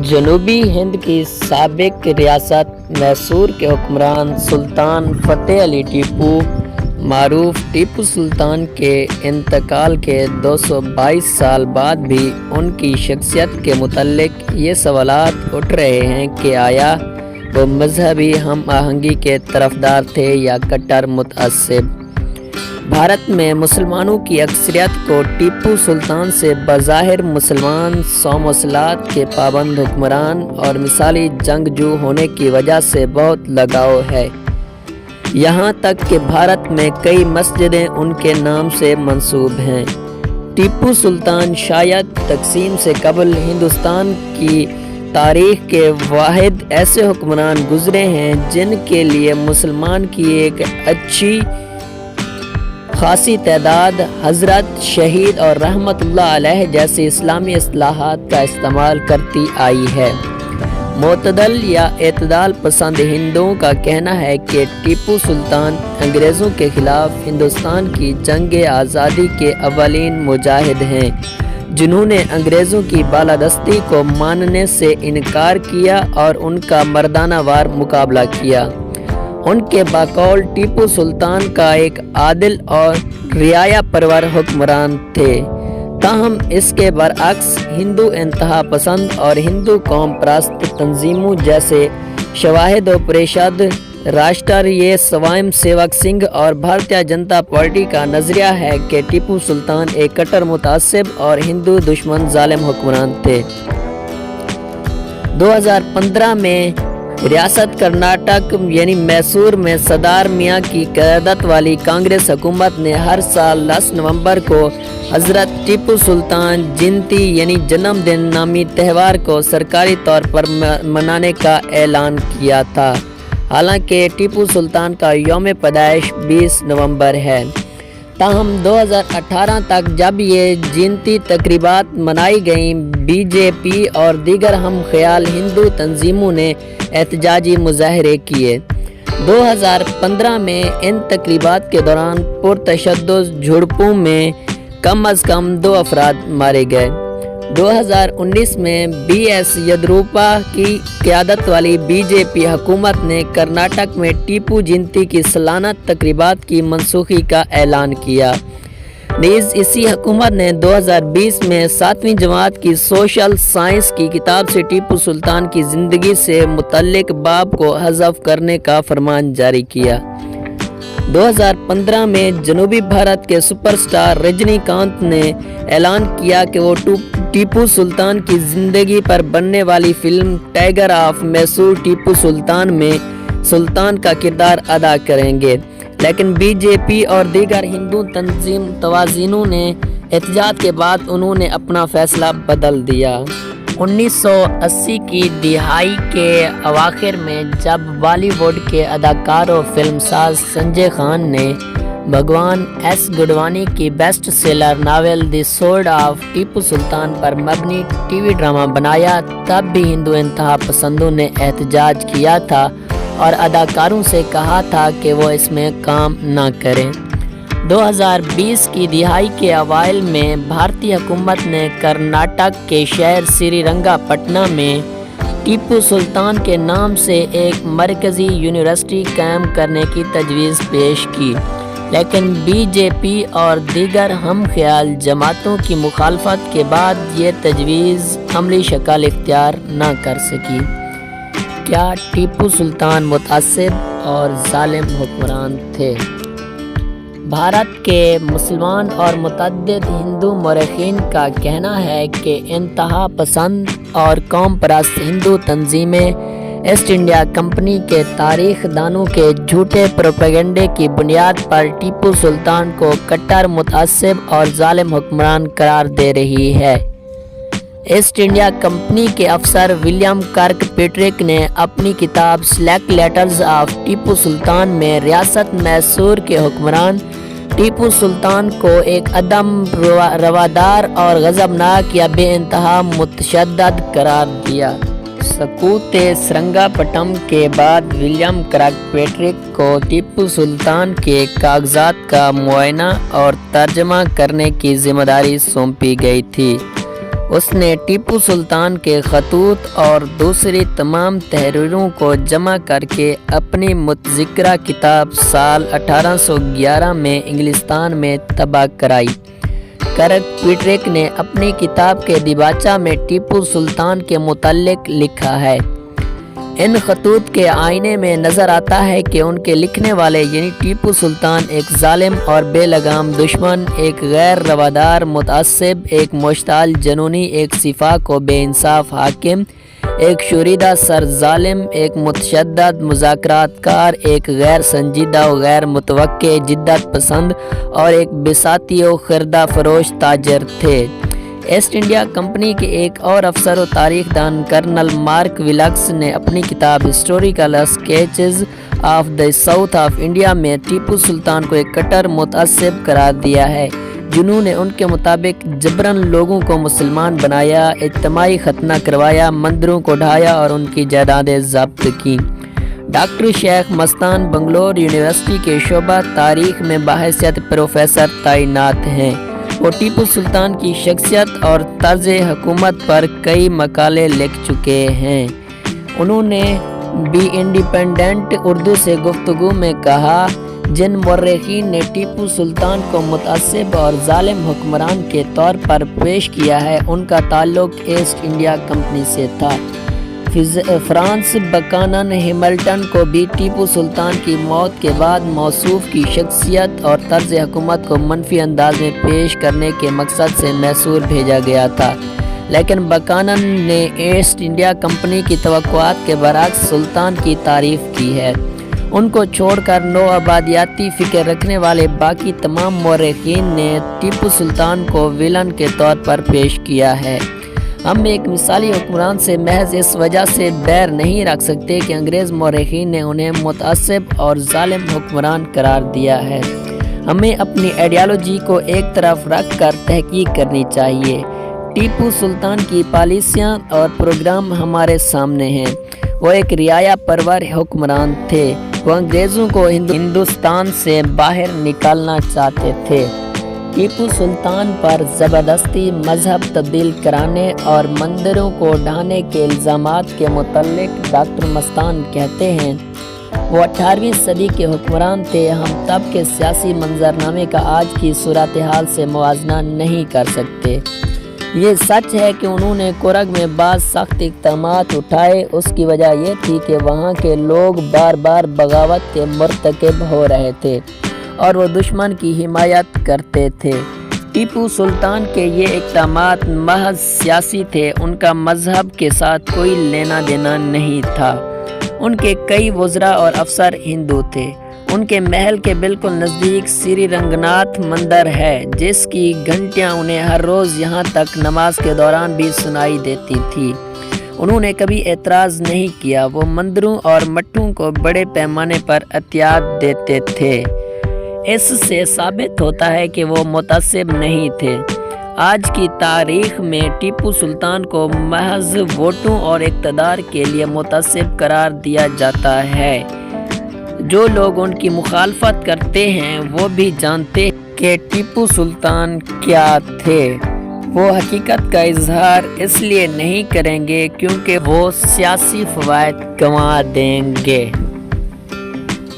جنوبی ہند کی سابق ریاست میسور کے حکمران سلطان فتح علی ٹیپو معروف ٹیپو سلطان کے انتقال کے 222 سال بعد بھی ان کی شخصیت کے متعلق یہ سوالات اٹھ رہے ہیں کہ آیا وہ مذہبی ہم آہنگی کے طرفدار تھے یا کٹر متعصب۔ بھارت میں مسلمانوں کی اکثریت کو ٹیپو سلطان سے بظاہر مسلمان صوم و صلات کے پابند حکمران اور مثالی جنگجو ہونے کی وجہ سے بہت لگاؤ ہے، یہاں تک کہ بھارت میں کئی مسجدیں ان کے نام سے منسوب ہیں۔ ٹیپو سلطان شاید تقسیم سے قبل ہندوستان کی تاریخ کے واحد ایسے حکمران گزرے ہیں جن کے لیے مسلمان کی ایک اچھی خاصی تعداد حضرت، شہید اور رحمت اللہ علیہ جیسی اسلامی اصطلاحات کا استعمال کرتی آئی ہے۔ معتدل یا اعتدال پسند ہندوؤں کا کہنا ہے کہ ٹیپو سلطان انگریزوں کے خلاف ہندوستان کی جنگ آزادی کے اولین مجاہد ہیں، جنہوں نے انگریزوں کی بالادستی کو ماننے سے انکار کیا اور ان کا مردانہ وار مقابلہ کیا۔ ان کے بقول ٹیپو سلطان کا ایک عادل اور رعایا پرور حکمران تھے، تاہم اس کے برعکس ہندو انتہا پسند اور ہندو قوم پرست تنظیموں جیسے شواہد و پریشد، راشٹریہ سوائم سیوک سنگھ اور بھارتیہ جنتا پارٹی کا نظریہ ہے کہ ٹیپو سلطان ایک کٹر متعصب اور ہندو دشمن ظالم حکمران تھے۔ 2015 میں ریاست کرناٹک یعنی میسور میں سردار میاں کی قیادت والی کانگریس حکومت نے ہر سال 10 نومبر کو حضرت ٹیپو سلطان جینتی یعنی جنم دن نامی تہوار کو سرکاری طور پر منانے کا اعلان کیا تھا، حالانکہ ٹیپو سلطان کا یوم پیدائش 20 نومبر ہے۔ تاہم 2018 تک جب یہ جینتی تقریبات منائی گئیں، بی جے پی اور دیگر ہم خیال ہندو تنظیموں نے احتجاجی مظاہرے کیے۔ 2015 میں ان تقریبات کے دوران پرتشدد جھڑپوں میں کم از کم 2 افراد مارے گئے۔ 2019 میں بی ایس یدروپا کی قیادت والی بی جے پی حکومت نے کرناٹک میں ٹیپو جینتی کی سالانہ تقریبات کی منسوخی کا اعلان کیا۔ نیز اسی حکومت نے 2020 میں 7ویں جماعت کی سوشل سائنس کی کتاب سے ٹیپو سلطان کی زندگی سے متعلق باب کو حذف کرنے کا فرمان جاری کیا۔ 2015 میں جنوبی بھارت کے سپر سٹار رجنی کانت نے اعلان کیا کہ وہ ٹیپو سلطان کی زندگی پر بننے والی film tiger of Mysore Tipu Sultan میں سلطان کا کردار ادا کریں گے، لیکن بی جے پی اور دیگر ہندو تنظیم توازنوں نے احتجاج کے بعد انہوں نے اپنا فیصلہ بدل دیا۔ 1980 کی دہائی کے اواخر میں جب بالی ووڈ کے اداکار و فلم ساز سنجے خان نے بھگوان ایس گڈوانی کی best seller novel the sword of Tipu Sultan پر مبنی ٹی وی ڈرامہ بنایا، تب بھی ہندو انتہا پسندوں نے احتجاج کیا تھا اور اداکاروں سے کہا تھا کہ وہ اس میں کام نہ کریں۔ 2020 کی دہائی کے اوائل میں بھارتی حکومت نے کرناٹک کے شہر سری رنگا پٹنہ میں ٹیپو سلطان کے نام سے ایک مرکزی یونیورسٹی قائم کرنے کی تجویز پیش کی، لیکن بی جے پی اور دیگر ہم خیال جماعتوں کی مخالفت کے بعد یہ تجویز عملی شکل اختیار نہ کر سکی۔ کیا ٹیپو سلطان متعصب اور ظالم حکمران تھے؟ بھارت کے مسلمان اور متعدد ہندو مورخین کا کہنا ہے کہ انتہا پسند اور قوم پرست ہندو تنظیمیں ایسٹ انڈیا کمپنی کے تاریخ دانوں کے جھوٹے پروپیگنڈے کی بنیاد پر ٹیپو سلطان کو کٹر متعصب اور ظالم حکمران قرار دے رہی ہے۔ ایسٹ انڈیا کمپنی کے افسر ولیم کرک پیٹرک نے اپنی کتاب select letters of Tipu Sultan میں ریاست میسور کے حکمران ٹیپو سلطان کو ایک عدم روادار اور غضبناک یا بے انتہا متشدد قرار دیا۔ سقوط سرنگا پٹم کے بعد ولیم کرک پیٹرک کو ٹیپو سلطان کے کاغذات کا معائنہ اور ترجمہ کرنے کی ذمہ داری سونپی گئی تھی۔ اس نے ٹیپو سلطان کے خطوط اور دوسری تمام تحریروں کو جمع کر کے اپنی متذکرہ کتاب سال 1811 میں انگلستان میں طبع کرائی۔ کرک پیٹرک نے اپنی کتاب کے دیباچہ میں ٹیپو سلطان کے متعلق لکھا ہے: ان خطوط کے آئینے میں نظر آتا ہے کہ ان کے لکھنے والے یعنی ٹیپو سلطان ایک ظالم اور بے لگام دشمن، ایک غیر روادار متعصب، ایک مشتعل جنونی، ایک سفاک و بے انصاف حاکم، ایک شوریدہ سر ظالم، ایک متشدد مذاکرات کار، ایک غیر سنجیدہ و غیر متوقع جدت پسند اور ایک بساطی و خردہ فروش تاجر تھے۔ ایسٹ انڈیا کمپنی کے ایک اور افسر و تاریخ دان کرنل مارک ویلکس نے اپنی کتاب historical sketches of the south of India میں ٹیپو سلطان کو ایک کٹر متعصب قرار دیا ہے، جنہوں نے ان کے مطابق جبراً لوگوں کو مسلمان بنایا، اجتماعی ختنہ کروایا، مندروں کو ڈھایا اور ان کی جائیدادیں ضبط کیں۔ ڈاکٹر شیخ مستان بنگلور یونیورسٹی کے شعبہ تاریخ میں بحیثیت پروفیسر تعینات ہیں۔ وہ ٹیپو سلطان کی شخصیت اور طرز حکومت پر کئی مقالے لکھ چکے ہیں۔ انہوں نے بی انڈیپینڈنٹ اردو سے گفتگو میں کہا: جن مورخین نے ٹیپو سلطان کو متعصب اور ظالم حکمران کے طور پر پیش کیا ہے، ان کا تعلق ایسٹ انڈیا کمپنی سے تھا۔ فرانس بکنن ہیملٹن کو بھی ٹیپو سلطان کی موت کے بعد موصوف کی شخصیت اور طرز حکومت کو منفی انداز میں پیش کرنے کے مقصد سے میسور بھیجا گیا تھا، لیکن بکنن نے ایسٹ انڈیا کمپنی کی توقعات کے برعکس سلطان کی تعریف کی ہے۔ ان کو چھوڑ کر نو آبادیاتی فکر رکھنے والے باقی تمام مورخین نے ٹیپو سلطان کو ویلن کے طور پر پیش کیا ہے۔ ہم ایک مثالی حکمران سے محض اس وجہ سے بیر نہیں رکھ سکتے کہ انگریز مورخین نے انہیں متعصب اور ظالم حکمران قرار دیا ہے۔ ہمیں اپنی آئیڈیالوجی کو ایک طرف رکھ کر تحقیق کرنی چاہیے۔ ٹیپو سلطان کی پالیسیاں اور پروگرام ہمارے سامنے ہیں۔ وہ ایک رعایا پرور حکمران تھے۔ وہ انگریزوں کو ہندوستان سے باہر نکالنا چاہتے تھے۔ ٹیپو سلطان پر زبردستی مذہب تبدیل کرانے اور مندروں کو ڈھانے کے الزامات کے متعلق ڈاکٹر مستان کہتے ہیں: وہ 18ویں صدی کے حکمران تھے۔ ہم تب کے سیاسی منظرنامے کا آج کی صورتحال سے موازنہ نہیں کر سکتے۔ یہ سچ ہے کہ انہوں نے کرگ میں بعض سخت اقدامات اٹھائے۔ اس کی وجہ یہ تھی کہ وہاں کے لوگ بار بار بغاوت کے مرتکب ہو رہے تھے اور وہ دشمن کی حمایت کرتے تھے۔ ٹیپو سلطان کے یہ اقدامات محض سیاسی تھے، ان کا مذہب کے ساتھ کوئی لینا دینا نہیں تھا۔ ان کے کئی وزراء اور افسر ہندو تھے۔ ان کے محل کے بالکل نزدیک سری رنگناتھ مندر ہے، جس کی گھنٹیاں انہیں ہر روز یہاں تک نماز کے دوران بھی سنائی دیتی تھی۔ انہوں نے کبھی اعتراض نہیں کیا۔ وہ مندروں اور مٹھوں کو بڑے پیمانے پر عطیات دیتے تھے۔ اس سے ثابت ہوتا ہے کہ وہ متعصب نہیں تھے۔ آج کی تاریخ میں ٹیپو سلطان کو محض ووٹوں اور اقتدار کے لیے متعصب قرار دیا جاتا ہے۔ جو لوگ ان کی مخالفت کرتے ہیں وہ بھی جانتے ہیں کہ ٹیپو سلطان کیا تھے۔ وہ حقیقت کا اظہار اس لیے نہیں کریں گے کیونکہ وہ سیاسی فوائد گنوا دیں گے۔